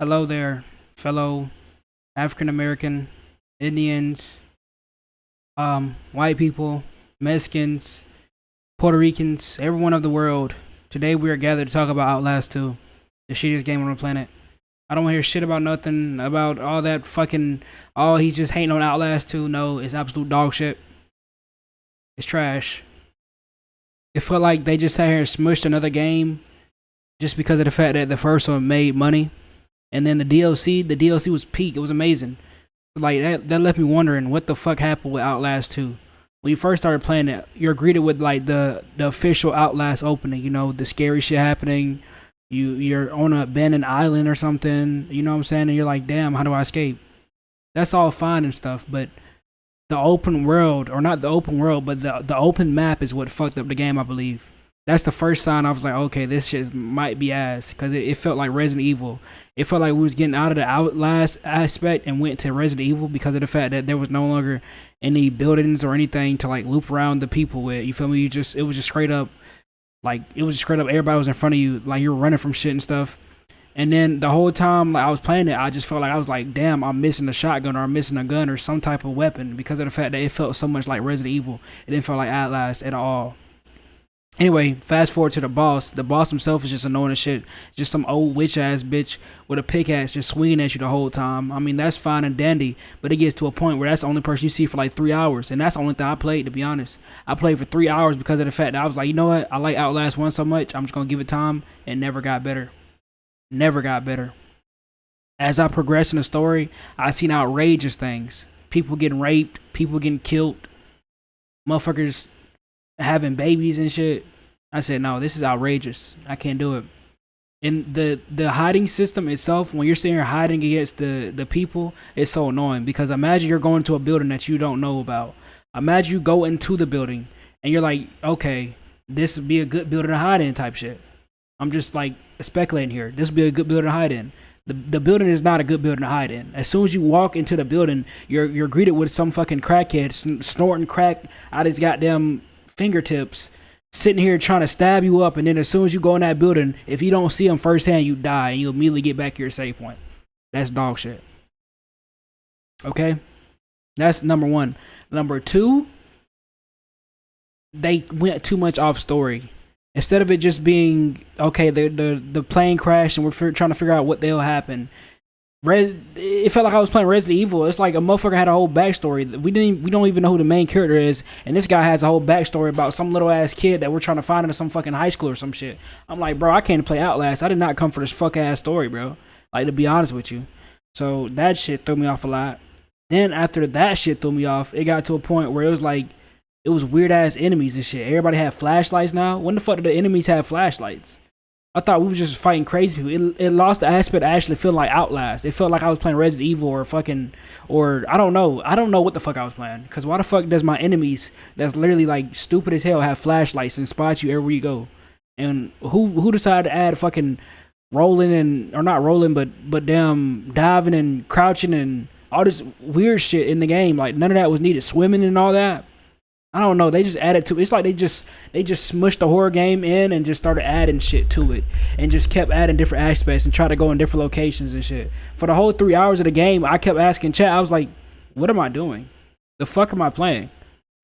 Hello there, fellow African American, Indians, white people, Mexicans, Puerto Ricans, everyone of the world. Today we are gathered to talk about Outlast 2, the shittiest game on the planet. I don't want to hear shit about nothing about all that fucking. Oh, he's just hating on Outlast 2. No, it's absolute dog shit. It's trash. It felt like they just sat here and smushed another game just because of the fact that the first one made money. And then the DLC was peak. It was amazing. Like that left me wondering what the fuck happened with Outlast 2. When you first started playing it, you're greeted with like the official Outlast opening. You know, the scary shit happening. You're on a abandoned island or something. You know what I'm saying? And you're like, damn, how do I escape? That's all fine and stuff, but the open world, or not the open world, but the open map is what fucked up the game, I believe. That's the first sign I was like, okay, this shit might be ass, because it felt like Resident Evil. It felt like we was getting out of the Outlast aspect and went to Resident Evil because of the fact that there was no longer any buildings or anything to like loop around the people with. You feel me? It was just straight up, like it was just straight up. Everybody was in front of you, like you were running from shit and stuff. And then the whole time like I was playing it, I just felt like I was like, damn, I'm missing a shotgun or I'm missing a gun or some type of weapon because of the fact that it felt so much like Resident Evil. It didn't feel like Outlast at all. Anyway, fast forward to the boss. The boss himself is just annoying as shit. Just some old witch ass bitch with a pickaxe just swinging at you the whole time. I mean, that's fine and dandy, but it gets to a point where that's the only person you see for like 3 hours. And that's the only thing I played, to be honest. I played for 3 hours because of the fact that I was like, you know what? I like Outlast 1 so much, I'm just going to give it time. And never got better. Never got better. As I progressed in the story, I seen outrageous things. People getting raped, people getting killed, motherfuckers having babies and shit. I said, no, this is outrageous. I can't do it. And the hiding system itself, when you're sitting here hiding against the people, it's so annoying because imagine you're going to a building that you don't know about. Imagine you go into the building and you're like, okay, this would be a good building to hide in type shit. I'm just like speculating here. This would be a good building to hide in. The building is not a good building to hide in. As soon as you walk into the building, you're greeted with some fucking crackhead snorting crack out his goddamn fingertips, sitting here trying to stab you up, and then as soon as you go in that building, if you don't see him firsthand, you die and you immediately get back to your save point. That's dog shit. Okay? That's number one. Number two, they went too much off story. Instead of it just being, okay, the plane crashed and we're trying to figure out what the hell happened. It felt like I was playing Resident Evil. It's like a motherfucker had a whole backstory. We don't even know who the main character is, and this guy has a whole backstory about some little ass kid that we're trying to find in some fucking high school or some shit. I'm like, bro, I can't play Outlast. I did not come for this fuck ass story, bro. Like, to be honest with you. So that shit threw me off a lot. Then after that shit threw me off, it got to a point where it was like, it was weird ass enemies and shit. Everybody had flashlights now. When the fuck did the enemies have flashlights? I thought we were just fighting crazy people. It lost the aspect of actually feeling like Outlast. It felt like I was playing Resident Evil or I don't know. I don't know what the fuck I was playing. Because why the fuck does my enemies that's literally like stupid as hell have flashlights and spot you everywhere you go? And who decided to add fucking rolling and, or not rolling, but damn diving and crouching and all this weird shit in the game? Like none of that was needed. Swimming and all that. I don't know. They just added to it. It's like they just smushed the horror game in and just started adding shit to it and just kept adding different aspects and tried to go in different locations and shit. For the whole 3 hours of the game, I kept asking chat. I was like, "What am I doing? The fuck am I playing?"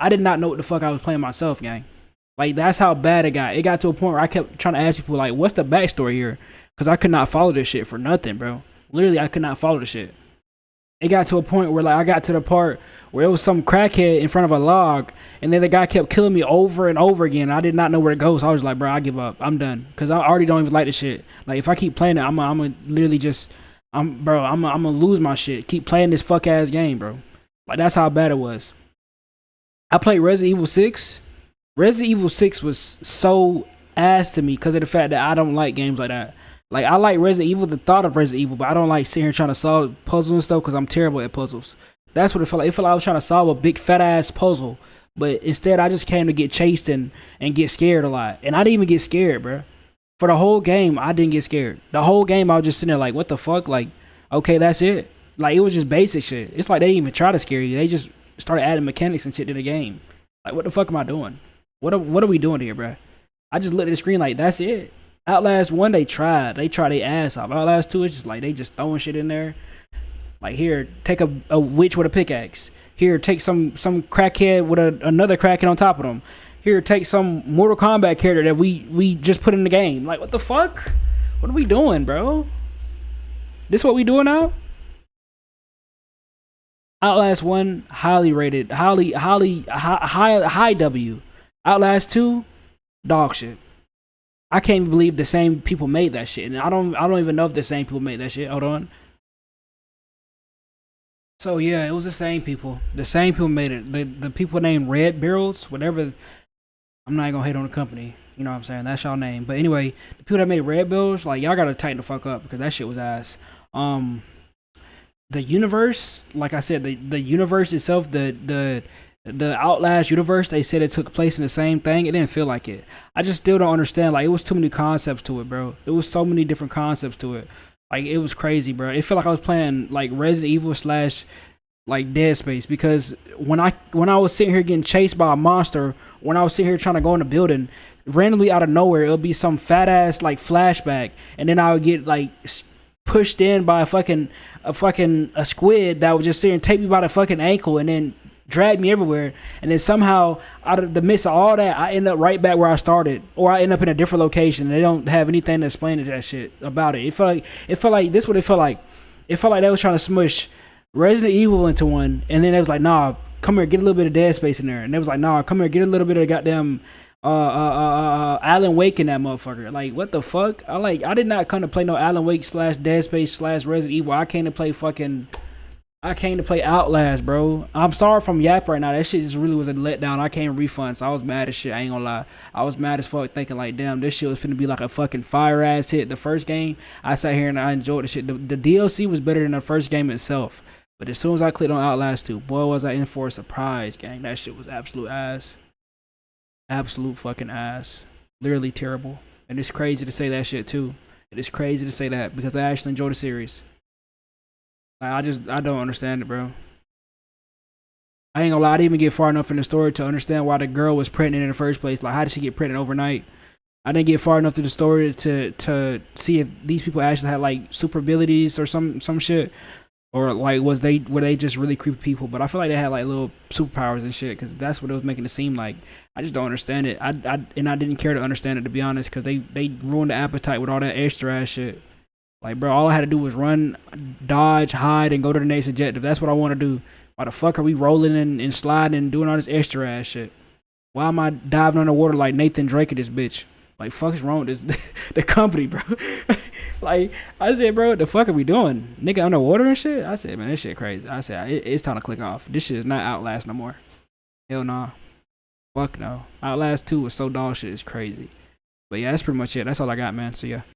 I did not know what the fuck I was playing myself, gang. Like that's how bad it got. It got to a point where I kept trying to ask people like, "What's the backstory here?" Because I could not follow this shit for nothing, bro. Literally, I could not follow the shit. It got to a point where like I got to the part where it was some crackhead in front of a log, and then the guy kept killing me over and over again. I did not know where to go, so I was like, bro, I give up. I'm done, cause I already don't even like this shit. Like if I keep playing it, I'm gonna literally just, I'm gonna lose my shit. Keep playing this fuck ass game, bro. Like that's how bad it was. I played Resident Evil 6. Resident Evil 6 was so ass to me because of the fact that I don't like games like that. Like, I like Resident Evil, the thought of Resident Evil, but I don't like sitting here trying to solve puzzles and stuff because I'm terrible at puzzles. That's what it felt like. It felt like I was trying to solve a big fat ass puzzle, but instead I just came to get chased and get scared a lot. And I didn't even get scared, bro. For the whole game, I didn't get scared. The whole game, I was just sitting there like, what the fuck? Like, okay, that's it. Like, it was just basic shit. It's like they didn't even try to scare you. They just started adding mechanics and shit to the game. Like, what the fuck am I doing? What are we doing here, bro? I just looked at the screen like, that's it. Outlast 1, they tried. They tried their ass off. Outlast 2, it's just like they just throwing shit in there. Like, here, take a witch with a pickaxe. Here, take some crackhead with another crackhead on top of them. Here, take some Mortal Kombat character that we just put in the game. Like, what the fuck? What are we doing, bro? This what we doing now? Outlast 1, highly rated. High W. Outlast 2, dog shit. I can't even believe the same people made that shit. And I don't even know if the same people made that shit. Hold on. So yeah, it was the same people. The same people made it. The people named Red Barrels, whatever. I'm not gonna hate on the company. You know what I'm saying? That's y'all name. But anyway, the people that made Red Barrels, like y'all gotta tighten the fuck up because that shit was ass. The universe, like I said, the universe itself, the Outlast universe, they said it took place in the same thing. It didn't feel like it. I just still don't understand. Like, it was too many concepts to it, bro. It was so many different concepts to it. Like, it was crazy, bro. It felt like I was playing like Resident Evil slash like Dead Space, because when I was sitting here getting chased by a monster, when I was sitting here trying to go in the building, randomly out of nowhere it'll be some fat ass like flashback, and then I would get like pushed in by a squid that would just sit and take me by the fucking ankle and then drag me everywhere, and then somehow out of the midst of all that I end up right back where I started, or I end up in a different location and they don't have anything to explain to that shit about it. It felt like this. What it felt like. It felt like they was trying to smush Resident Evil into one, and then it was like, nah, come here, get a little bit of Dead Space in there, and they was like, nah, come here, get a little bit of goddamn Alan Wake in that motherfucker. Like, what the fuck? I did not come to play no Alan Wake slash Dead Space slash Resident Evil. I came to play Outlast, bro. I'm sorry if I'm yap right now. That shit just really was a letdown. I can't refund, so I was mad as shit. I ain't gonna lie. I was mad as fuck, thinking like, damn, this shit was finna be like a fucking fire ass hit. The first game, I sat here and I enjoyed the shit. The DLC was better than the first game itself. But as soon as I clicked on Outlast 2, boy, was I in for a surprise, gang. That shit was absolute ass. Absolute fucking ass. Literally terrible. And it's crazy to say that shit, too. It is crazy to say that because I actually enjoy the series. I don't understand it, bro. I ain't gonna lie, I didn't even get far enough in the story to understand why the girl was pregnant in the first place. Like, how did she get pregnant overnight? I didn't get far enough through the story to see if these people actually had like super abilities or some shit, or like were they just really creepy people. But I feel like they had like little superpowers and shit, because that's what it was making it seem like. I just don't understand it. I didn't care to understand it, to be honest, because they ruined the appetite with all that extra ass shit. Like, bro, all I had to do was run, dodge, hide, and go to the next objective. That's what I want to do. Why the fuck are we rolling and sliding and doing all this extra ass shit? Why am I diving underwater like Nathan Drake at this bitch? Like, fuck is wrong with this the company, bro? Like, I said, bro, what the fuck are we doing? Nigga underwater and shit? I said, man, this shit crazy. I said, it's time to click off. This shit is not Outlast no more. Hell nah. Fuck no. Outlast 2 was so dog shit, it's crazy. But yeah, that's pretty much it. That's all I got, man. See ya.